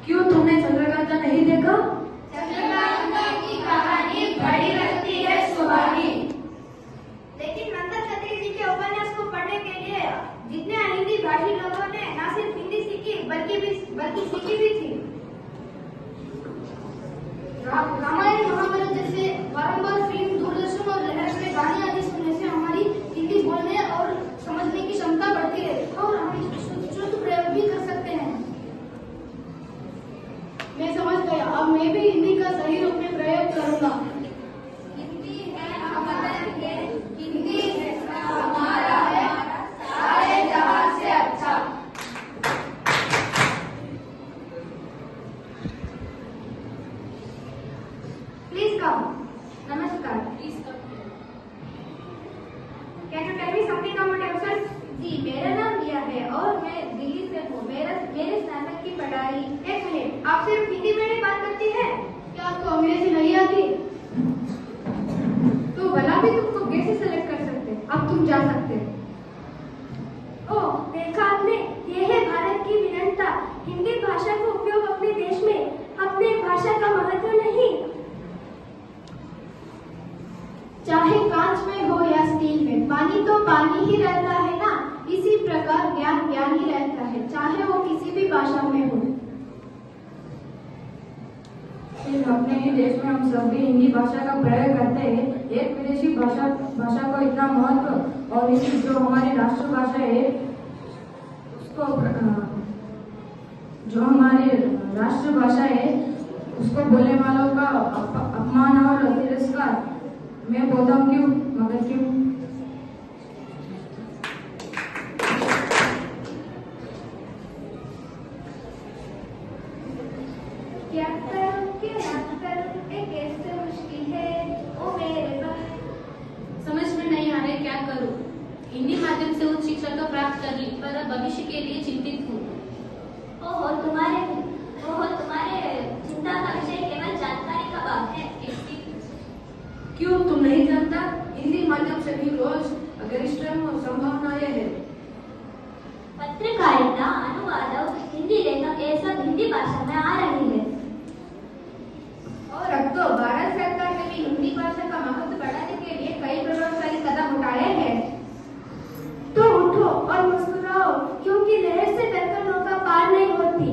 क्यों तुमने चंद्रकांता नहीं देखा? चंद्रकांता की कहानी बड़ी लगती है सुहानी, लेकिन नंदन छत्री जी के उपन्यास को पढ़ने के लिए जितने हिंदी भाषी लोगों ने न सिर्फ हिंदी सीखी बल्कि सीखी भी थी। रामायण महाभारत जैसे बारंबार फिल्म, दूरदर्शन और लहर में गाने आदि सुनने से हमारी हिंदी बोलने और समझने की क्षमता बढ़ती है और हम शुद्ध प्रयोग भी कर सकते हैं। मैं समझ गया, अब मैं भी हिंदी का सही रूप में प्रयोग करूंगा। हिंदी है हमारा, हिंदी हमारा है, सारे जहां से अच्छा। Please come. नमस्कार। Please come. Can you tell me something about yourself? जी, मेरा नाम रिया है और मैं दिल्ली से हूँ। मेरे स्नातक की पढ़ाई। एक मिनट, आप सिर्फ हिंदी में ही बात करती हैं? क्या आपको अंग्रेजी नहीं आती? तो भला भी तुमको कैसे सेलेक्ट कर सकते? अब तुम जा सकते। ओह, देखा आपने, ये है भारत की विनम्रता। हिंदी भाषा का उपयोग अपने देश में, अपने भाषा का महत्व नहीं। चाहे कांच में हो या स्टील में, पानी तो पानी ही रहता है ना। इसी प्रकार ज्ञान ज्ञान ही रहता है, चाहे वो किसी भी भाषा में हो। अपने ही देश में हम सब भी हिंदी भाषा का प्रयोग करते हैं। एक विदेशी भाषा को इतना महत्व और इसी जो हमारी राष्ट्रभाषा है उसको जो हमारी राष्ट्रभाषा है उसको बोलने वालों का अपमान और तिरस्कार मैं बोलता हूँ क्यों, मगर क्यों? क्या करूं ये कैसे मुश्किल है ओ मेरे पास। समझ में नहीं आ रहा क्या करूं। हिंदी माध्यम से उच्च शिक्षा तो प्राप्त कर ली, पर अब भविष्य के लिए चिंतित हूँ। ओहो, तुम्हारे चिंता का विषय केवल जानकारी का भाग है। क्यों तुम नहीं जानता? हिंदी माध्यम से भी रोज गरिष्ठ संभावनाएं है। पत्रकारिता, अनुवादक, हिंदी लेखक ये सब हिंदी भाषा में आ रही है। और अब तो भारत सरकार ने भी हिंदी भाषा का महत्व बढ़ाने के लिए कई प्रभावशाली कदम उठाए हैं। तो उठो और मुस्कुराओ, क्योंकि लहर से डरकर नौका पार नहीं होती।